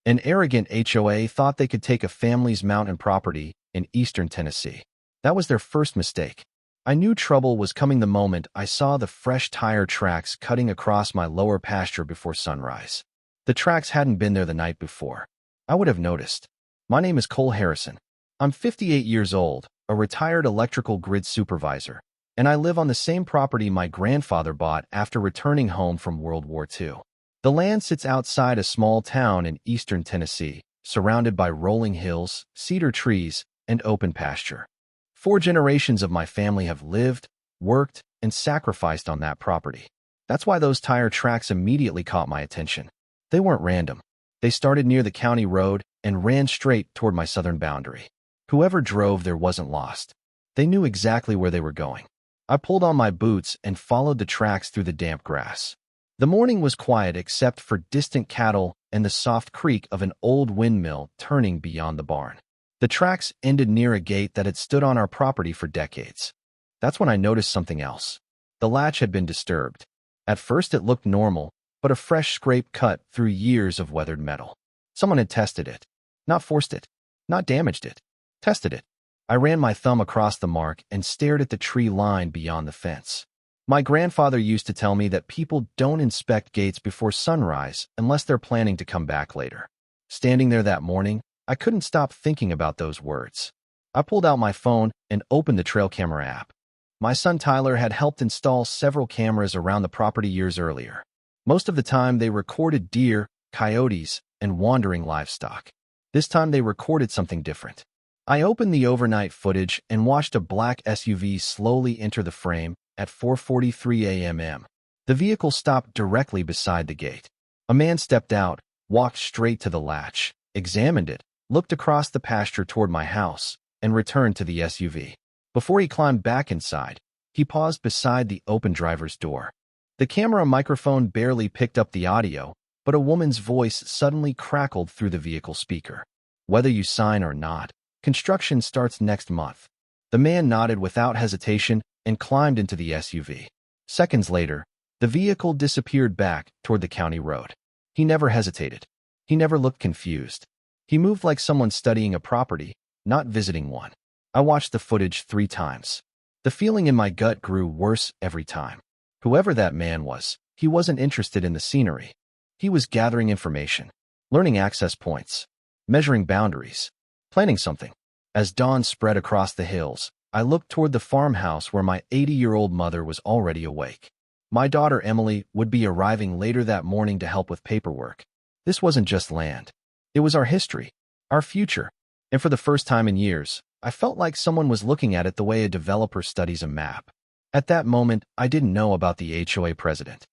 An arrogant HOA thought they could take a family's mountain property in eastern Tennessee. That was their first mistake. I knew trouble was coming the moment I saw the fresh tire tracks cutting across my lower pasture before sunrise. The tracks hadn't been there the night before. I would have noticed. My name is Cole Harrison. I'm 58 years old, a retired electrical grid supervisor, and I live on the same property my grandfather bought after returning home from World War II. The land sits outside a small town in eastern Tennessee, surrounded by rolling hills, cedar trees, and open pasture. 4 generations of my family have lived, worked, and sacrificed on that property. That's why those tire tracks immediately caught my attention. They weren't random. They started near the county road and ran straight toward my southern boundary. Whoever drove there wasn't lost. They knew exactly where they were going. I pulled on my boots and followed the tracks through the damp grass. The morning was quiet except for distant cattle and the soft creak of an old windmill turning beyond the barn. The tracks ended near a gate that had stood on our property for decades. That's when I noticed something else. The latch had been disturbed. At first it looked normal, but a fresh scrape cut through years of weathered metal. Someone had tested it. Not forced it. Not damaged it. Tested it. I ran my thumb across the mark and stared at the tree line beyond the fence. My grandfather used to tell me that people don't inspect gates before sunrise unless they're planning to come back later. Standing there that morning, I couldn't stop thinking about those words. I pulled out my phone and opened the trail camera app. My son Tyler had helped install several cameras around the property years earlier. Most of the time they recorded deer, coyotes, and wandering livestock. This time they recorded something different. I opened the overnight footage and watched a black SUV slowly enter the frame at 4:43 a.m. The vehicle stopped directly beside the gate. A man stepped out, walked straight to the latch, examined it, looked across the pasture toward my house, and returned to the SUV. Before he climbed back inside, he paused beside the open driver's door. The camera microphone barely picked up the audio, but a woman's voice suddenly crackled through the vehicle speaker. "Whether you sign or not, construction starts next month." The man nodded without hesitation and climbed into the SUV. Seconds later, the vehicle disappeared back toward the county road. He never hesitated. He never looked confused. He moved like someone studying a property, not visiting one. I watched the footage 3 times. The feeling in my gut grew worse every time. Whoever that man was, he wasn't interested in the scenery. He was gathering information, learning access points, measuring boundaries, planning something. As dawn spread across the hills, I looked toward the farmhouse where my 80-year-old mother was already awake. My daughter Emily would be arriving later that morning to help with paperwork. This wasn't just land. It was our history, our future, and for the first time in years, I felt like someone was looking at it the way a developer studies a map. At that moment, I didn't know about the HOA president.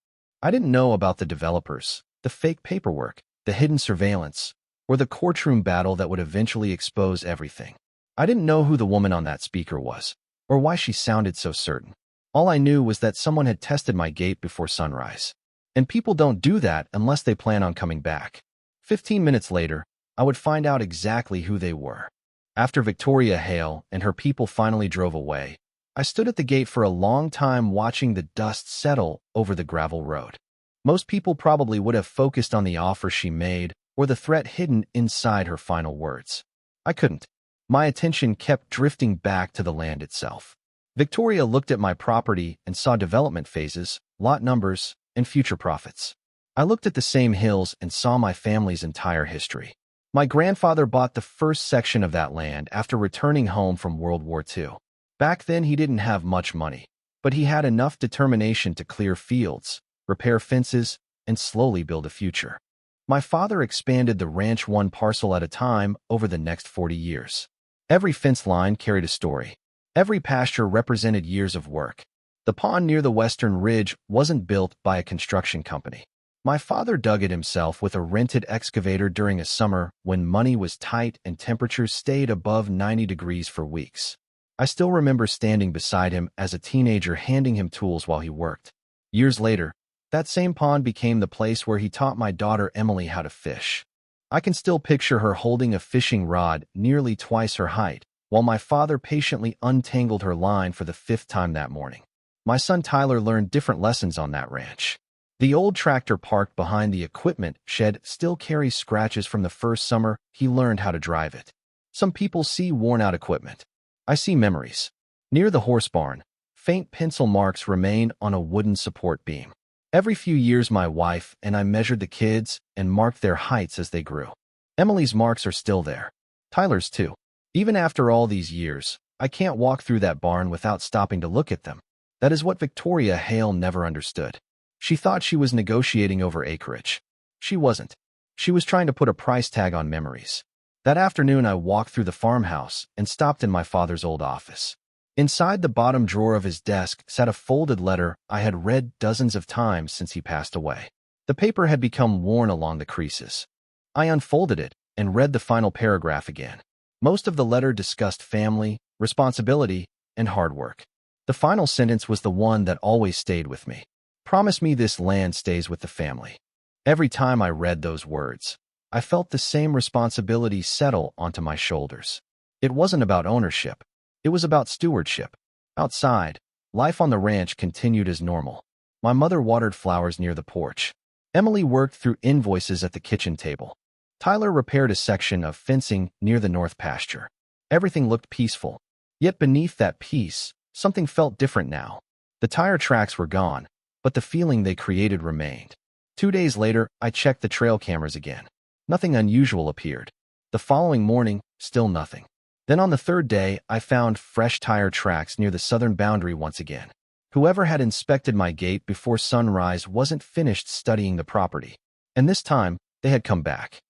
I didn't know about the developers, the fake paperwork, the hidden surveillance, or the courtroom battle that would eventually expose everything. I didn't know who the woman on that speaker was, or why she sounded so certain. All I knew was that someone had tested my gate before sunrise. And people don't do that unless they plan on coming back. 15 minutes later, I would find out exactly who they were. After Victoria Hale and her people finally drove away, I stood at the gate for a long time watching the dust settle over the gravel road. Most people probably would have focused on the offer she made or the threat hidden inside her final words. I couldn't. My attention kept drifting back to the land itself. Victoria looked at my property and saw development phases, lot numbers, and future profits. I looked at the same hills and saw my family's entire history. My grandfather bought the first section of that land after returning home from World War II. Back then he didn't have much money, but he had enough determination to clear fields, repair fences, and slowly build a future. My father expanded the ranch one parcel at a time over the next 40 years. Every fence line carried a story. Every pasture represented years of work. The pond near the western ridge wasn't built by a construction company. My father dug it himself with a rented excavator during a summer when money was tight and temperatures stayed above 90 degrees for weeks. I still remember standing beside him as a teenager handing him tools while he worked. Years later, that same pond became the place where he taught my daughter Emily how to fish. I can still picture her holding a fishing rod nearly twice her height, while my father patiently untangled her line for the 5th time that morning. My son Tyler learned different lessons on that ranch. The old tractor parked behind the equipment shed still carries scratches from the first summer he learned how to drive it. Some people see worn-out equipment. I see memories. Near the horse barn, faint pencil marks remain on a wooden support beam. Every few years my wife and I measured the kids and marked their heights as they grew. Emily's marks are still there. Tyler's too. Even after all these years, I can't walk through that barn without stopping to look at them. That is what Victoria Hale never understood. She thought she was negotiating over acreage. She wasn't. She was trying to put a price tag on memories. That afternoon I walked through the farmhouse and stopped in my father's old office. Inside the bottom drawer of his desk sat a folded letter I had read dozens of times since he passed away. The paper had become worn along the creases. I unfolded it and read the final paragraph again. Most of the letter discussed family, responsibility, and hard work. The final sentence was the one that always stayed with me. Promise me this land stays with the family. Every time I read those words, I felt the same responsibility settle onto my shoulders. It wasn't about ownership. It was about stewardship. Outside, life on the ranch continued as normal. My mother watered flowers near the porch. Emily worked through invoices at the kitchen table. Tyler repaired a section of fencing near the north pasture. Everything looked peaceful. Yet beneath that peace, something felt different now. The tire tracks were gone, but the feeling they created remained. 2 days later, I checked the trail cameras again. Nothing unusual appeared. The following morning, still nothing. Then on the third day, I found fresh tire tracks near the southern boundary once again. Whoever had inspected my gate before sunrise wasn't finished studying the property. And this time, they had come back.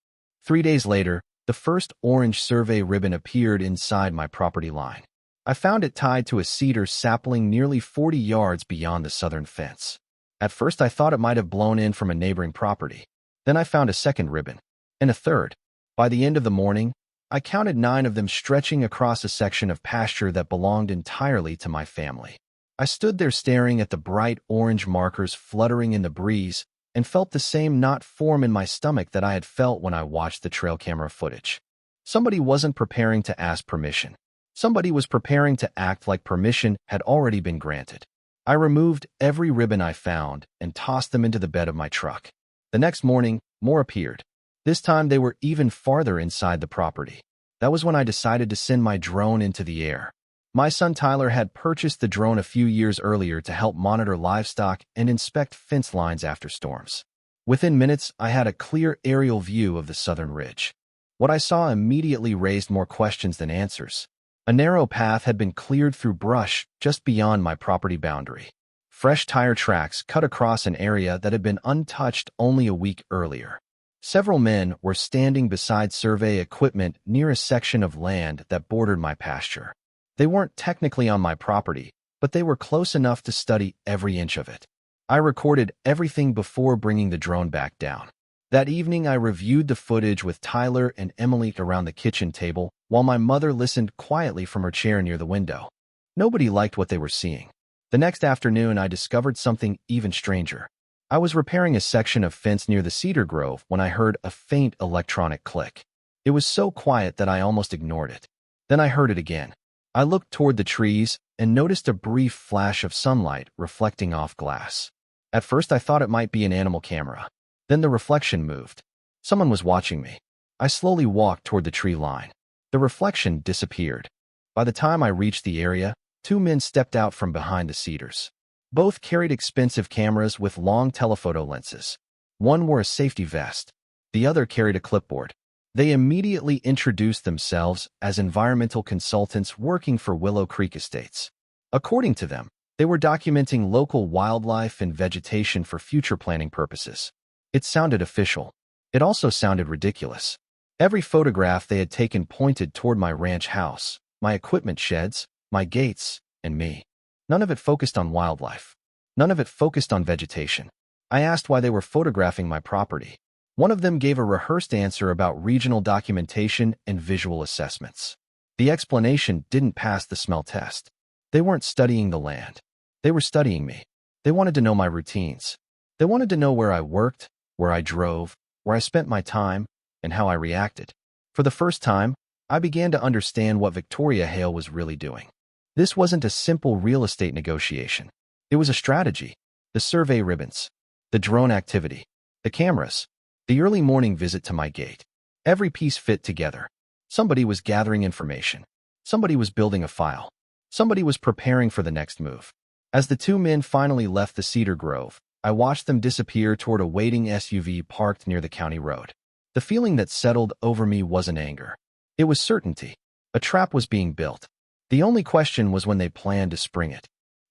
3 days later, the first orange survey ribbon appeared inside my property line. I found it tied to a cedar sapling nearly 40 yards beyond the southern fence. At first I thought it might have blown in from a neighboring property. Then I found a second ribbon, and a third. By the end of the morning, I counted 9 of them stretching across a section of pasture that belonged entirely to my family. I stood there staring at the bright orange markers fluttering in the breeze and felt the same knot form in my stomach that I had felt when I watched the trail camera footage. Somebody wasn't preparing to ask permission. Somebody was preparing to act like permission had already been granted. I removed every ribbon I found and tossed them into the bed of my truck. The next morning, more appeared. This time they were even farther inside the property. That was when I decided to send my drone into the air. My son Tyler had purchased the drone a few years earlier to help monitor livestock and inspect fence lines after storms. Within minutes, I had a clear aerial view of the southern ridge. What I saw immediately raised more questions than answers. A narrow path had been cleared through brush just beyond my property boundary. Fresh tire tracks cut across an area that had been untouched only a week earlier. Several men were standing beside survey equipment near a section of land that bordered my pasture. They weren't technically on my property, but they were close enough to study every inch of it. I recorded everything before bringing the drone back down. That evening, I reviewed the footage with Tyler and Emily around the kitchen table, while my mother listened quietly from her chair near the window. Nobody liked what they were seeing. The next afternoon, I discovered something even stranger. I was repairing a section of fence near the cedar grove when I heard a faint electronic click. It was so quiet that I almost ignored it. Then I heard it again. I looked toward the trees and noticed a brief flash of sunlight reflecting off glass. At first, I thought it might be an animal camera. Then the reflection moved. Someone was watching me. I slowly walked toward the tree line. The reflection disappeared. By the time I reached the area, 2 men stepped out from behind the cedars. Both carried expensive cameras with long telephoto lenses. One wore a safety vest. The other carried a clipboard. They immediately introduced themselves as environmental consultants working for Willow Creek Estates. According to them, they were documenting local wildlife and vegetation for future planning purposes. It sounded official. It also sounded ridiculous. Every photograph they had taken pointed toward my ranch house, my equipment sheds, my gates, and me. None of it focused on wildlife. None of it focused on vegetation. I asked why they were photographing my property. One of them gave a rehearsed answer about regional documentation and visual assessments. The explanation didn't pass the smell test. They weren't studying the land. They were studying me. They wanted to know my routines. They wanted to know where I worked, where I drove, where I spent my time, and how I reacted. For the first time, I began to understand what Victoria Hale was really doing. This wasn't a simple real estate negotiation. It was a strategy. The survey ribbons. The drone activity. The cameras. The early morning visit to my gate. Every piece fit together. Somebody was gathering information. Somebody was building a file. Somebody was preparing for the next move. As the two men finally left the cedar grove, I watched them disappear toward a waiting SUV parked near the county road. The feeling that settled over me wasn't anger. It was certainty. A trap was being built. The only question was when they planned to spring it.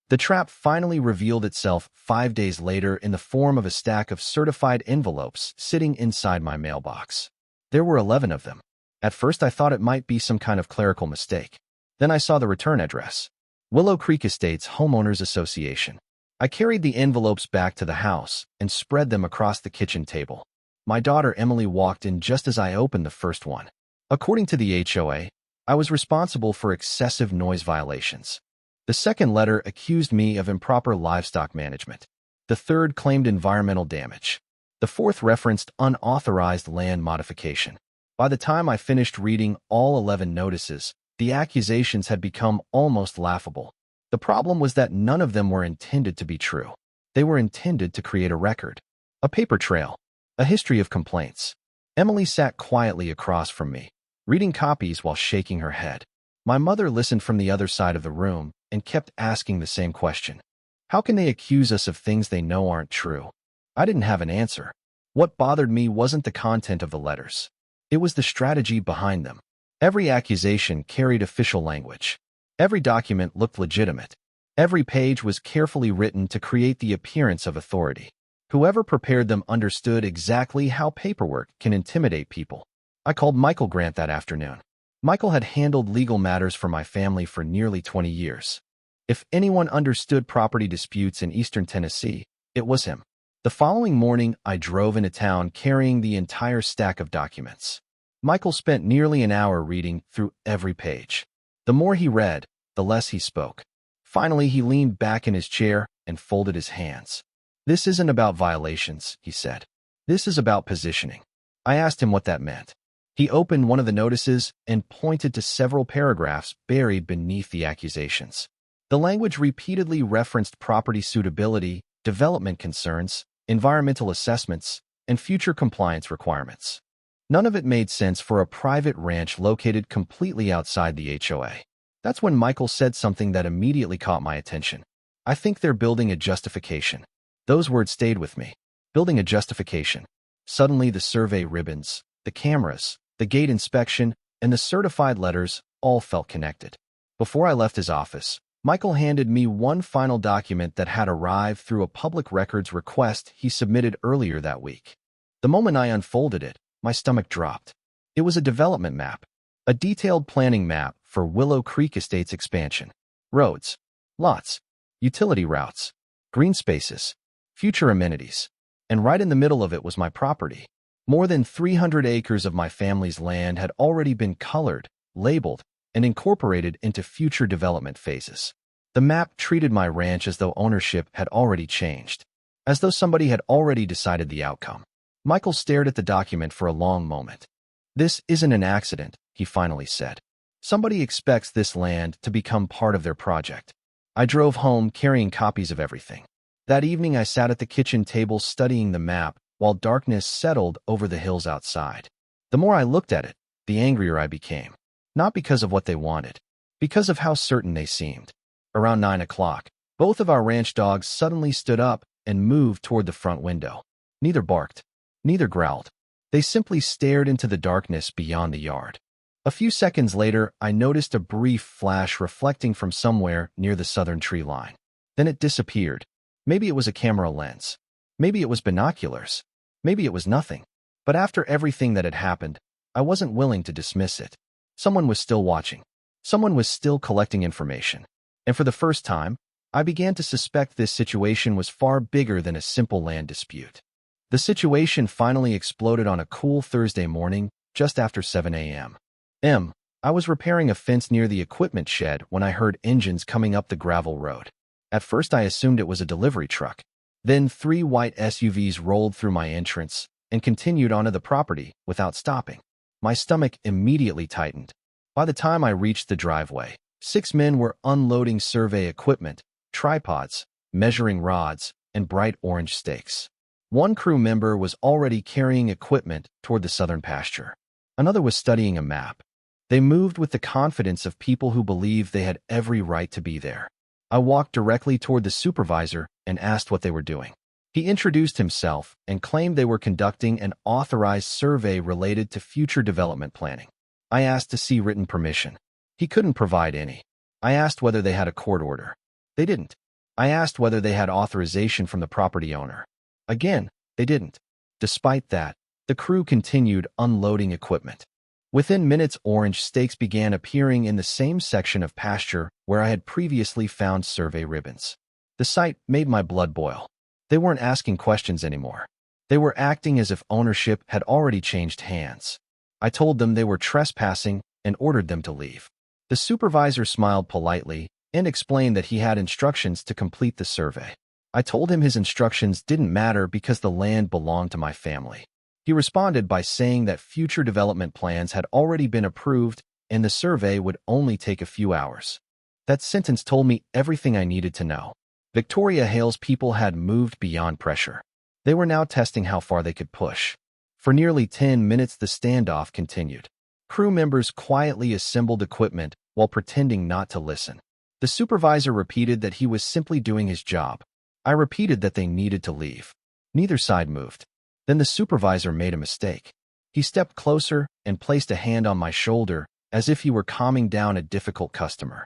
The trap finally revealed itself 5 days later in the form of a stack of certified envelopes sitting inside my mailbox. There were 11 of them. At first I thought it might be some kind of clerical mistake. Then I saw the return address. Willow Creek Estates Homeowners Association. I carried the envelopes back to the house and spread them across the kitchen table. My daughter Emily walked in just as I opened the first one. According to the HOA, I was responsible for excessive noise violations. The second letter accused me of improper livestock management. The third claimed environmental damage. The fourth referenced unauthorized land modification. By the time I finished reading all 11 notices, the accusations had become almost laughable. The problem was that none of them were intended to be true. They were intended to create a record, a paper trail, a history of complaints. Emily sat quietly across from me, reading copies while shaking her head. My mother listened from the other side of the room and kept asking the same question. How can they accuse us of things they know aren't true? I didn't have an answer. What bothered me wasn't the content of the letters. It was the strategy behind them. Every accusation carried official language. Every document looked legitimate. Every page was carefully written to create the appearance of authority. Whoever prepared them understood exactly how paperwork can intimidate people. I called Michael Grant that afternoon. Michael had handled legal matters for my family for nearly 20 years. If anyone understood property disputes in eastern Tennessee, it was him. The following morning, I drove into town carrying the entire stack of documents. Michael spent nearly an hour reading through every page. The more he read, the less he spoke. Finally, he leaned back in his chair and folded his hands. "This isn't about violations," he said. "This is about positioning." I asked him what that meant. He opened one of the notices and pointed to several paragraphs buried beneath the accusations. The language repeatedly referenced property suitability, development concerns, environmental assessments, and future compliance requirements. None of it made sense for a private ranch located completely outside the HOA. That's when Michael said something that immediately caught my attention. "I think they're building a justification." Those words stayed with me. Building a justification. Suddenly the survey ribbons, the cameras, the gate inspection, and the certified letters all felt connected. Before I left his office, Michael handed me one final document that had arrived through a public records request he submitted earlier that week. The moment I unfolded it, my stomach dropped. It was a development map, a detailed planning map for Willow Creek Estates expansion. Roads, lots, utility routes, green spaces, future amenities. And right in the middle of it was my property. More than 300 acres of my family's land had already been colored, labeled, and incorporated into future development phases. The map treated my ranch as though ownership had already changed, as though somebody had already decided the outcome. Michael stared at the document for a long moment. "This isn't an accident," he finally said. "Somebody expects this land to become part of their project." I drove home carrying copies of everything. That evening I sat at the kitchen table studying the map while darkness settled over the hills outside. The more I looked at it, the angrier I became. Not because of what they wanted, because of how certain they seemed. Around 9 o'clock, both of our ranch dogs suddenly stood up and moved toward the front window. Neither barked, neither growled. They simply stared into the darkness beyond the yard. A few seconds later, I noticed a brief flash reflecting from somewhere near the southern tree line. Then it disappeared. Maybe it was a camera lens. Maybe it was binoculars. Maybe it was nothing. But after everything that had happened, I wasn't willing to dismiss it. Someone was still watching. Someone was still collecting information. And for the first time, I began to suspect this situation was far bigger than a simple land dispute. The situation finally exploded on a cool Thursday morning, just after 7 a.m. I was repairing a fence near the equipment shed when I heard engines coming up the gravel road. At first I assumed it was a delivery truck. Then 3 white SUVs rolled through my entrance and continued onto the property without stopping. My stomach immediately tightened. By the time I reached the driveway, 6 men were unloading survey equipment, tripods, measuring rods, and bright orange stakes. One crew member was already carrying equipment toward the southern pasture. Another was studying a map. They moved with the confidence of people who believed they had every right to be there. I walked directly toward the supervisor and asked what they were doing. He introduced himself and claimed they were conducting an authorized survey related to future development planning. I asked to see written permission. He couldn't provide any. I asked whether they had a court order. They didn't. I asked whether they had authorization from the property owner. Again, they didn't. Despite that, the crew continued unloading equipment. Within minutes, orange stakes began appearing in the same section of pasture where I had previously found survey ribbons. The sight made my blood boil. They weren't asking questions anymore. They were acting as if ownership had already changed hands. I told them they were trespassing and ordered them to leave. The supervisor smiled politely and explained that he had instructions to complete the survey. I told him his instructions didn't matter because the land belonged to my family. He responded by saying that future development plans had already been approved and the survey would only take a few hours. That sentence told me everything I needed to know. Victoria Hale's people had moved beyond pressure. They were now testing how far they could push. For nearly 10 minutes, the standoff continued. Crew members quietly assembled equipment while pretending not to listen. The supervisor repeated that he was simply doing his job. I repeated that they needed to leave. Neither side moved. Then the supervisor made a mistake. He stepped closer and placed a hand on my shoulder as if he were calming down a difficult customer.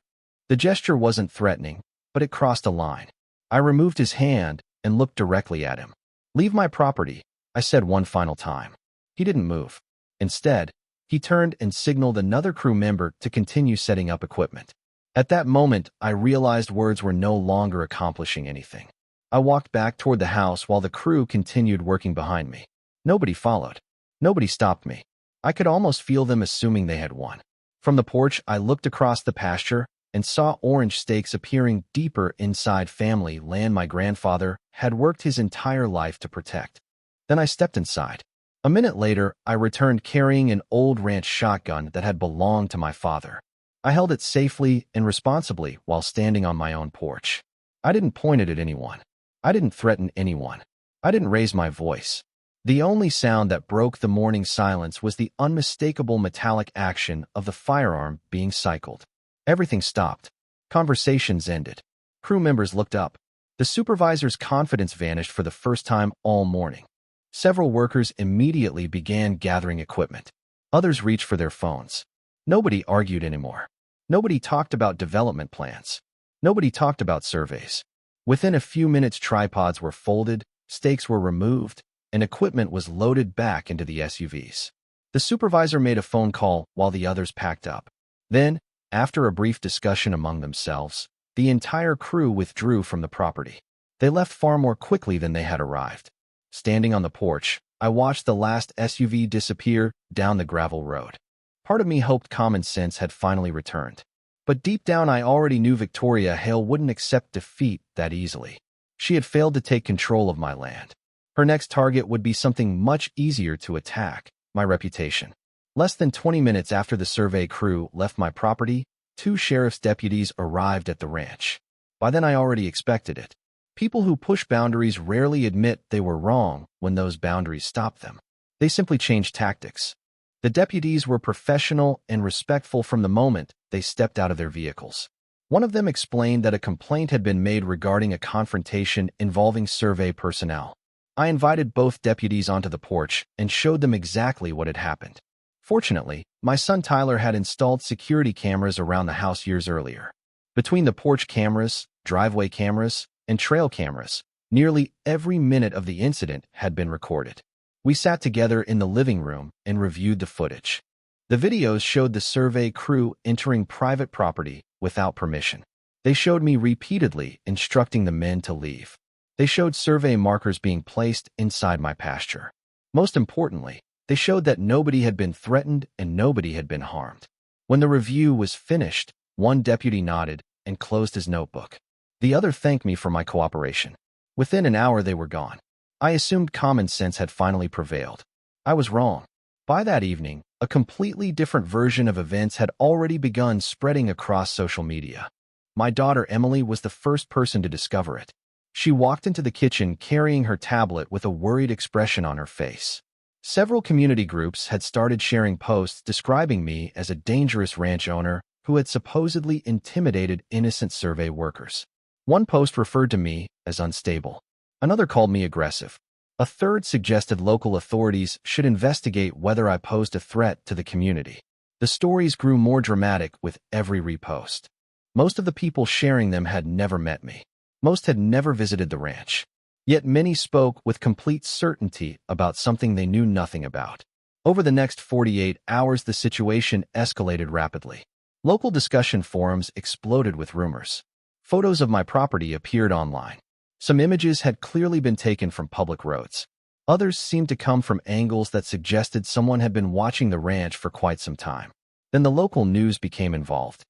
The gesture wasn't threatening, but it crossed a line. I removed his hand and looked directly at him. "Leave my property," I said one final time. He didn't move. Instead, he turned and signaled another crew member to continue setting up equipment. At that moment, I realized words were no longer accomplishing anything. I walked back toward the house while the crew continued working behind me. Nobody followed. Nobody stopped me. I could almost feel them assuming they had won. From the porch, I looked across the pasture and saw orange stakes appearing deeper inside family land my grandfather had worked his entire life to protect. Then I stepped inside. A minute later, I returned carrying an old ranch shotgun that had belonged to my father. I held it safely and responsibly while standing on my own porch. I didn't point it at anyone. I didn't threaten anyone. I didn't raise my voice. The only sound that broke the morning silence was the unmistakable metallic action of the firearm being cycled. Everything stopped. Conversations ended. Crew members looked up. The supervisor's confidence vanished for the first time all morning. Several workers immediately began gathering equipment. Others reached for their phones. Nobody argued anymore. Nobody talked about development plans. Nobody talked about surveys. Within a few minutes, tripods were folded, stakes were removed, and equipment was loaded back into the SUVs. The supervisor made a phone call while the others packed up. Then, after a brief discussion among themselves, the entire crew withdrew from the property. They left far more quickly than they had arrived. Standing on the porch, I watched the last SUV disappear down the gravel road. Part of me hoped common sense had finally returned. But deep down, I already knew Victoria Hale wouldn't accept defeat that easily. She had failed to take control of my land. Her next target would be something much easier to attack: my reputation. Less than 20 minutes after the survey crew left my property, 2 sheriff's deputies arrived at the ranch. By then, I already expected it. People who push boundaries rarely admit they were wrong when those boundaries stop them. They simply change tactics. The deputies were professional and respectful from the moment they stepped out of their vehicles. One of them explained that a complaint had been made regarding a confrontation involving survey personnel. I invited both deputies onto the porch and showed them exactly what had happened. Fortunately, my son Tyler had installed security cameras around the house years earlier. Between the porch cameras, driveway cameras, and trail cameras, nearly every minute of the incident had been recorded. We sat together in the living room and reviewed the footage. The videos showed the survey crew entering private property without permission. They showed me repeatedly instructing the men to leave. They showed survey markers being placed inside my pasture. Most importantly, they showed that nobody had been threatened and nobody had been harmed. When the review was finished, one deputy nodded and closed his notebook. The other thanked me for my cooperation. Within an hour, they were gone. I assumed common sense had finally prevailed. I was wrong. By that evening, a completely different version of events had already begun spreading across social media. My daughter Emily was the first person to discover it. She walked into the kitchen carrying her tablet with a worried expression on her face. Several community groups had started sharing posts describing me as a dangerous ranch owner who had supposedly intimidated innocent survey workers. One post referred to me as unstable. Another called me aggressive. A third suggested local authorities should investigate whether I posed a threat to the community. The stories grew more dramatic with every repost. Most of the people sharing them had never met me. Most had never visited the ranch. Yet many spoke with complete certainty about something they knew nothing about. Over the next 48 hours, the situation escalated rapidly. Local discussion forums exploded with rumors. Photos of my property appeared online. Some images had clearly been taken from public roads. Others seemed to come from angles that suggested someone had been watching the ranch for quite some time. Then the local news became involved.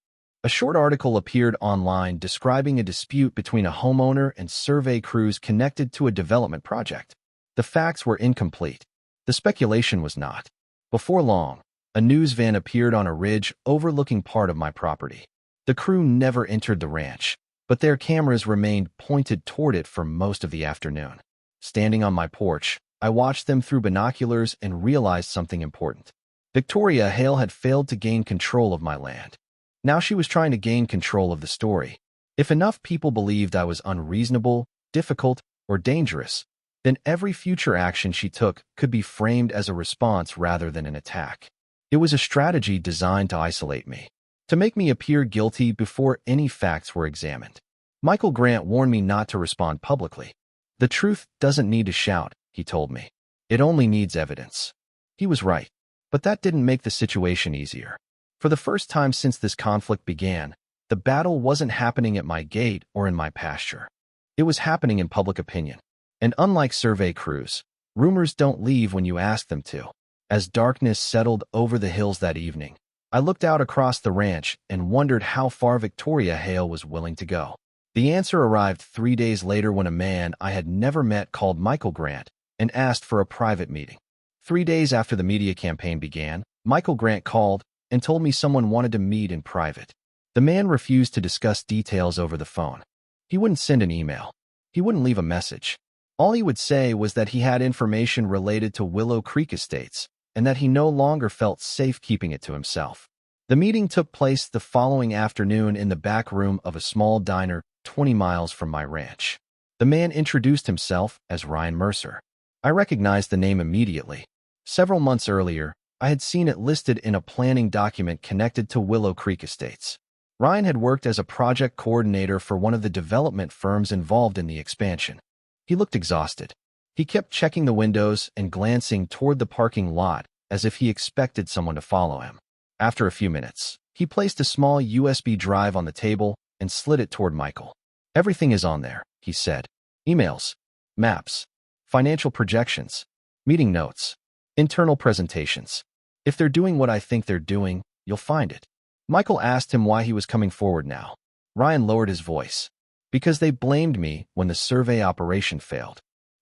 A short article appeared online describing a dispute between a homeowner and survey crews connected to a development project. The facts were incomplete. The speculation was not. Before long, a news van appeared on a ridge overlooking part of my property. The crew never entered the ranch, but their cameras remained pointed toward it for most of the afternoon. Standing on my porch, I watched them through binoculars and realized something important. Victoria Hale had failed to gain control of my land. Now she was trying to gain control of the story. If enough people believed I was unreasonable, difficult, or dangerous, then every future action she took could be framed as a response rather than an attack. It was a strategy designed to isolate me, to make me appear guilty before any facts were examined. Michael Grant warned me not to respond publicly. The truth doesn't need to shout, he told me. It only needs evidence. He was right, but that didn't make the situation easier. For the first time since this conflict began, the battle wasn't happening at my gate or in my pasture. It was happening in public opinion. And unlike survey crews, rumors don't leave when you ask them to. As darkness settled over the hills that evening, I looked out across the ranch and wondered how far Victoria Hale was willing to go. The answer arrived 3 days later when a man I had never met called Michael Grant and asked for a private meeting. 3 days after the media campaign began, Michael Grant called and told me someone wanted to meet in private. The man refused to discuss details over the phone. He wouldn't send an email. He wouldn't leave a message. All he would say was that he had information related to Willow Creek Estates and that he no longer felt safe keeping it to himself. The meeting took place the following afternoon in the back room of a small diner 20 miles from my ranch. The man introduced himself as Ryan Mercer. I recognized the name immediately. Several months earlier, I had seen it listed in a planning document connected to Willow Creek Estates. Ryan had worked as a project coordinator for one of the development firms involved in the expansion. He looked exhausted. He kept checking the windows and glancing toward the parking lot as if he expected someone to follow him. After a few minutes, he placed a small USB drive on the table and slid it toward Michael. "Everything is on there," he said. "Emails, maps, financial projections, meeting notes, internal presentations. If they're doing what I think they're doing, you'll find it." Michael asked him why he was coming forward now. Ryan lowered his voice. "Because they blamed me when the survey operation failed."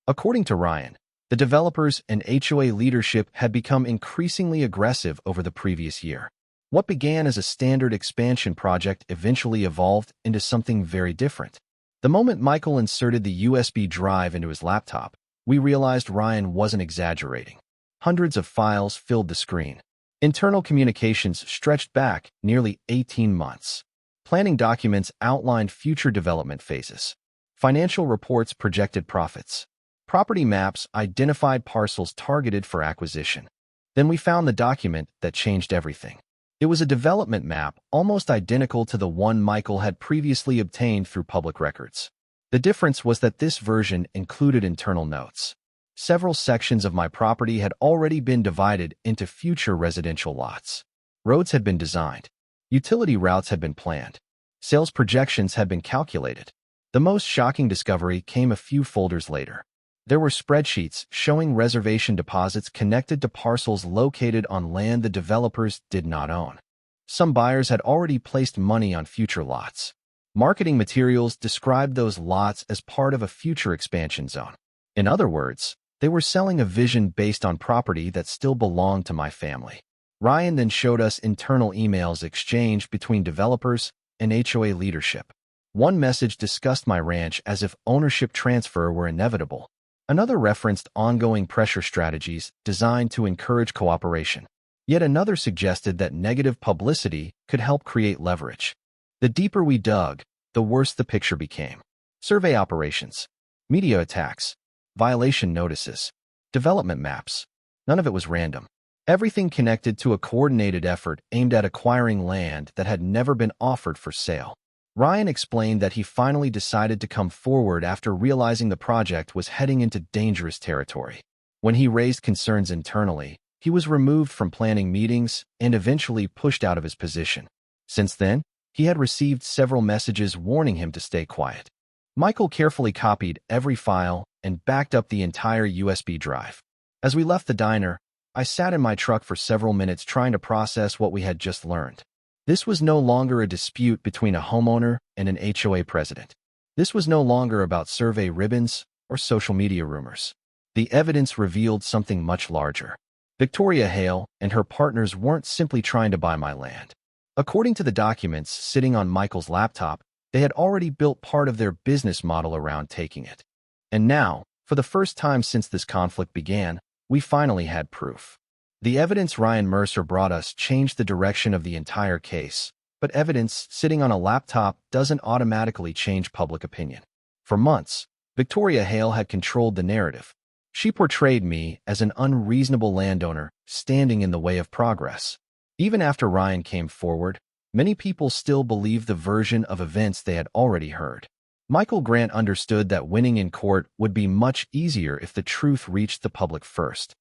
According to Ryan, the developers and HOA leadership had become increasingly aggressive over the previous year. What began as a standard expansion project eventually evolved into something very different. The moment Michael inserted the USB drive into his laptop, we realized Ryan wasn't exaggerating. Hundreds of files filled the screen. Internal communications stretched back nearly 18 months. Planning documents outlined future development phases. Financial reports projected profits. Property maps identified parcels targeted for acquisition. Then we found the document that changed everything. It was a development map almost identical to the one Michael had previously obtained through public records. The difference was that this version included internal notes. Several sections of my property had already been divided into future residential lots. Roads had been designed. Utility routes had been planned. Sales projections had been calculated. The most shocking discovery came a few folders later. There were spreadsheets showing reservation deposits connected to parcels located on land the developers did not own. Some buyers had already placed money on future lots. Marketing materials described those lots as part of a future expansion zone. In other words, they were selling a vision based on property that still belonged to my family. Ryan then showed us internal emails exchanged between developers and HOA leadership. One message discussed my ranch as if ownership transfer were inevitable. Another referenced ongoing pressure strategies designed to encourage cooperation. Yet another suggested that negative publicity could help create leverage. The deeper we dug, the worse the picture became. Survey operations, media attacks, violation notices, development maps. None of it was random. Everything connected to a coordinated effort aimed at acquiring land that had never been offered for sale. Ryan explained that he finally decided to come forward after realizing the project was heading into dangerous territory. When he raised concerns internally, he was removed from planning meetings and eventually pushed out of his position. Since then, he had received several messages warning him to stay quiet. Michael carefully copied every file and backed up the entire USB drive. As we left the diner, I sat in my truck for several minutes trying to process what we had just learned. This was no longer a dispute between a homeowner and an HOA president. This was no longer about survey ribbons or social media rumors. The evidence revealed something much larger. Victoria Hale and her partners weren't simply trying to buy my land. According to the documents sitting on Michael's laptop, they had already built part of their business model around taking it. And now, for the first time since this conflict began, we finally had proof. The evidence Ryan Mercer brought us changed the direction of the entire case, but evidence sitting on a laptop doesn't automatically change public opinion. For months, Victoria Hale had controlled the narrative. She portrayed me as an unreasonable landowner standing in the way of progress. Even after Ryan came forward, many people still believed the version of events they had already heard. Michael Grant understood that winning in court would be much easier if the truth reached the public first.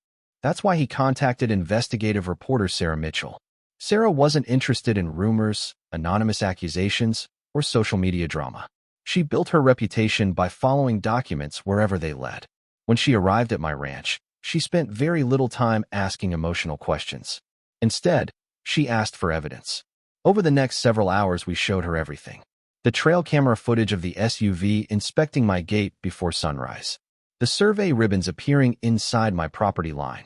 That's why he contacted investigative reporter Sarah Mitchell. Sarah wasn't interested in rumors, anonymous accusations, or social media drama. She built her reputation by following documents wherever they led. When she arrived at my ranch, she spent very little time asking emotional questions. Instead, she asked for evidence. Over the next several hours, we showed her everything. The trail camera footage of the SUV inspecting my gate before sunrise. The survey ribbons appearing inside my property line.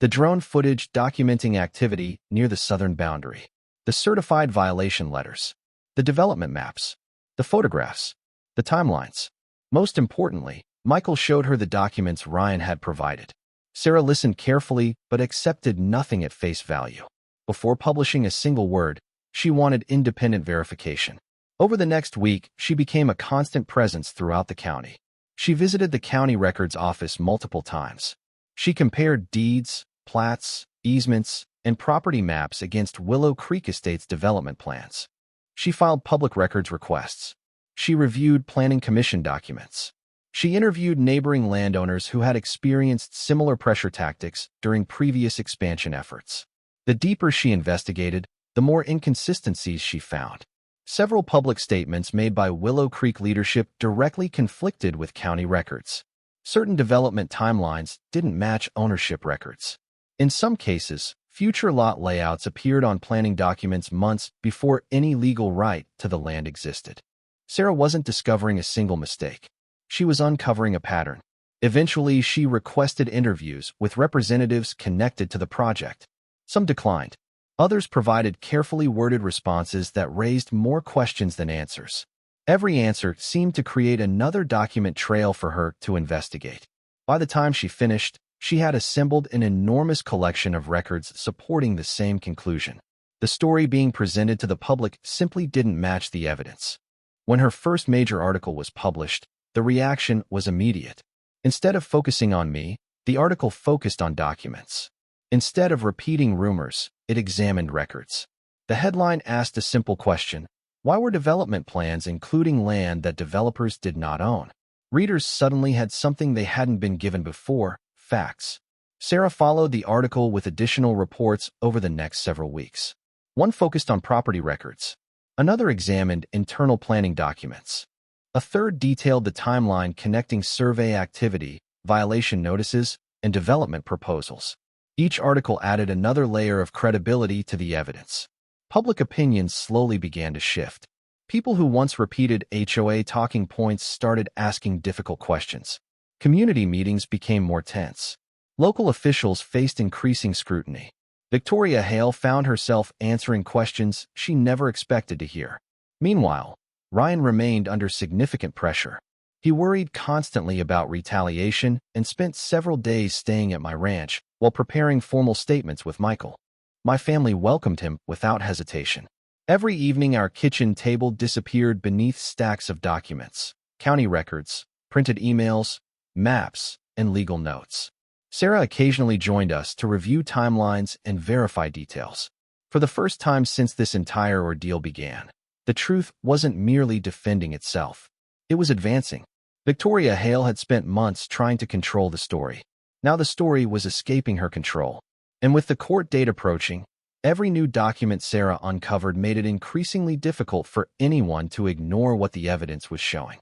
The drone footage documenting activity near the southern boundary. The certified violation letters. The development maps. The photographs. The timelines. Most importantly, Michael showed her the documents Ryan had provided. Sarah listened carefully but accepted nothing at face value. Before publishing a single word, she wanted independent verification. Over the next week, she became a constant presence throughout the county. She visited the county records office multiple times. She compared deeds, plats, easements, and property maps against Willow Creek Estate's development plans. She filed public records requests. She reviewed planning commission documents. She interviewed neighboring landowners who had experienced similar pressure tactics during previous expansion efforts. The deeper she investigated, the more inconsistencies she found. Several public statements made by Willow Creek leadership directly conflicted with county records. Certain development timelines didn't match ownership records. In some cases, future lot layouts appeared on planning documents months before any legal right to the land existed. Sarah wasn't discovering a single mistake. She was uncovering a pattern. Eventually, she requested interviews with representatives connected to the project. Some declined. Others provided carefully worded responses that raised more questions than answers. Every answer seemed to create another document trail for her to investigate. By the time she finished, she had assembled an enormous collection of records supporting the same conclusion. The story being presented to the public simply didn't match the evidence. When her first major article was published, the reaction was immediate. Instead of focusing on me, the article focused on documents. Instead of repeating rumors, it examined records. The headline asked a simple question: why were development plans including land that developers did not own? Readers suddenly had something they hadn't been given before: facts. Sarah followed the article with additional reports over the next several weeks. One focused on property records. Another examined internal planning documents. A third detailed the timeline connecting survey activity, violation notices, and development proposals. Each article added another layer of credibility to the evidence. Public opinion slowly began to shift. People who once repeated HOA talking points started asking difficult questions. Community meetings became more tense. Local officials faced increasing scrutiny. Victoria Hale found herself answering questions she never expected to hear. Meanwhile, Ryan remained under significant pressure. He worried constantly about retaliation and spent several days staying at my ranch while preparing formal statements with Michael. My family welcomed him without hesitation. Every evening, our kitchen table disappeared beneath stacks of documents, county records, printed emails, maps, and legal notes. Sarah occasionally joined us to review timelines and verify details. For the first time since this entire ordeal began, the truth wasn't merely defending itself. It was advancing. Victoria Hale had spent months trying to control the story. Now the story was escaping her control. And with the court date approaching, every new document Sarah uncovered made it increasingly difficult for anyone to ignore what the evidence was showing.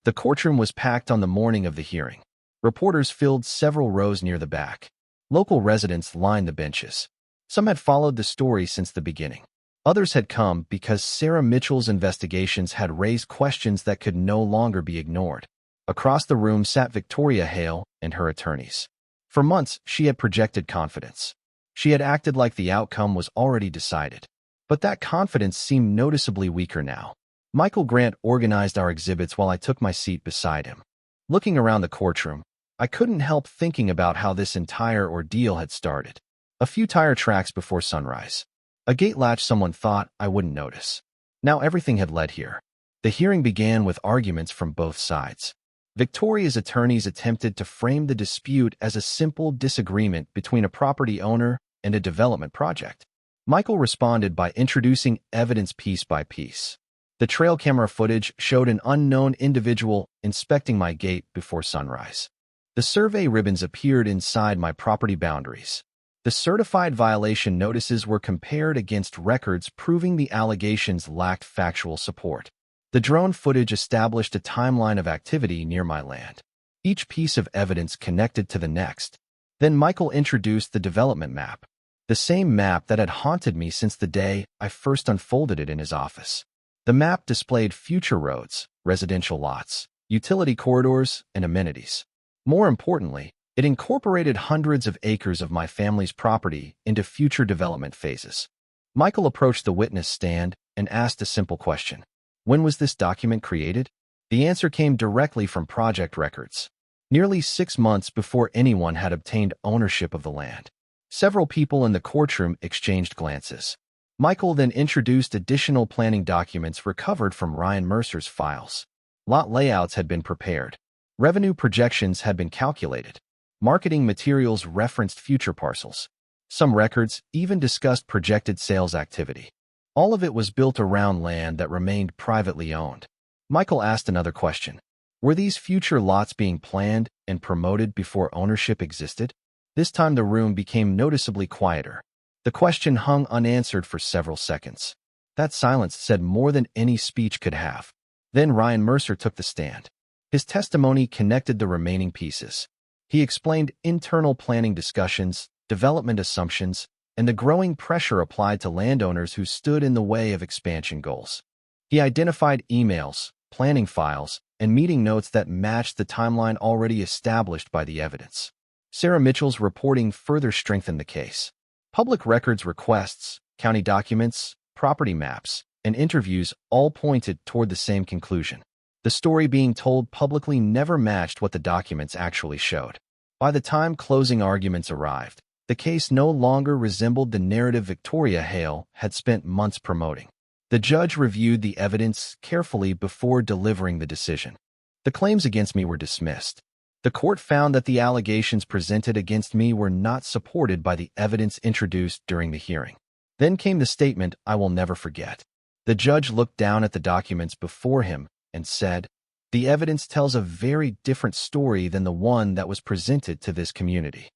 The courtroom was packed on the morning of the hearing. Reporters filled several rows near the back. Local residents lined the benches. Some had followed the story since the beginning. Others had come because Sarah Mitchell's investigations had raised questions that could no longer be ignored. Across the room sat Victoria Hale and her attorneys. For months, she had projected confidence. She had acted like the outcome was already decided. But that confidence seemed noticeably weaker now. Michael Grant organized our exhibits while I took my seat beside him. Looking around the courtroom, I couldn't help thinking about how this entire ordeal had started. A few tire tracks before sunrise. A gate latch someone thought I wouldn't notice. Now everything had led here. The hearing began with arguments from both sides. Victoria's attorneys attempted to frame the dispute as a simple disagreement between a property owner and a development project. Michael responded by introducing evidence piece by piece. The trail camera footage showed an unknown individual inspecting my gate before sunrise. The survey ribbons appeared inside my property boundaries. The certified violation notices were compared against records proving the allegations lacked factual support. The drone footage established a timeline of activity near my land. Each piece of evidence connected to the next. Then Michael introduced the development map, the same map that had haunted me since the day I first unfolded it in his office. The map displayed future roads, residential lots, utility corridors, and amenities. More importantly, it incorporated hundreds of acres of my family's property into future development phases. Michael approached the witness stand and asked a simple question. When was this document created? The answer came directly from project records. Nearly 6 months before anyone had obtained ownership of the land. Several people in the courtroom exchanged glances. Michael then introduced additional planning documents recovered from Ryan Mercer's files. Lot layouts had been prepared. Revenue projections had been calculated. Marketing materials referenced future parcels. Some records even discussed projected sales activity. All of it was built around land that remained privately owned. Michael asked another question. Were these future lots being planned and promoted before ownership existed? This time the room became noticeably quieter. The question hung unanswered for several seconds. That silence said more than any speech could have. Then Ryan Mercer took the stand. His testimony connected the remaining pieces. He explained internal planning discussions, development assumptions, and the growing pressure applied to landowners who stood in the way of expansion goals. He identified emails, planning files, and meeting notes that matched the timeline already established by the evidence. Sarah Mitchell's reporting further strengthened the case. Public records requests, county documents, property maps, and interviews all pointed toward the same conclusion. The story being told publicly never matched what the documents actually showed. By the time closing arguments arrived, the case no longer resembled the narrative Victoria Hale had spent months promoting. The judge reviewed the evidence carefully before delivering the decision. The claims against me were dismissed. The court found that the allegations presented against me were not supported by the evidence introduced during the hearing. Then came the statement I will never forget. The judge looked down at the documents before him and said, "The evidence tells a very different story than the one that was presented to this community."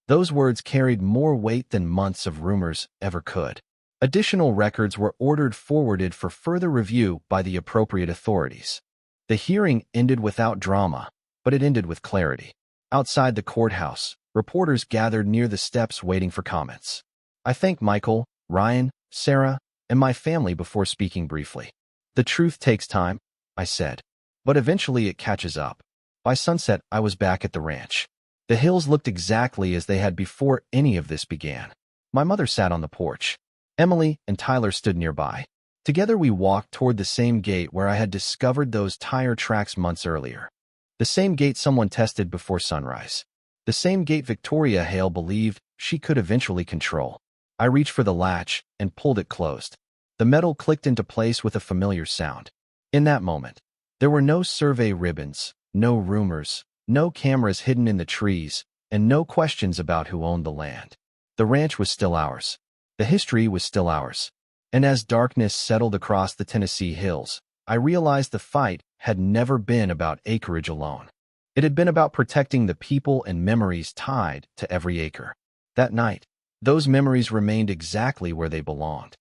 Those words carried more weight than months of rumors ever could. Additional records were forwarded for further review by the appropriate authorities. The hearing ended without drama, but it ended with clarity. Outside the courthouse, reporters gathered near the steps waiting for comments. I thanked Michael, Ryan, Sarah, and my family before speaking briefly. "The truth takes time," I said, "but eventually it catches up." By sunset, I was back at the ranch. The hills looked exactly as they had before any of this began. My mother sat on the porch. Emily and Tyler stood nearby. Together we walked toward the same gate where I had discovered those tire tracks months earlier. The same gate someone tested before sunrise. The same gate Victoria Hale believed she could eventually control. I reached for the latch and pulled it closed. The metal clicked into place with a familiar sound. In that moment, there were no survey ribbons, no rumors, no cameras hidden in the trees, and no questions about who owned the land. The ranch was still ours. The history was still ours. And as darkness settled across the Tennessee hills, I realized the fight had never been about acreage alone. It had been about protecting the people and memories tied to every acre. That night, those memories remained exactly where they belonged.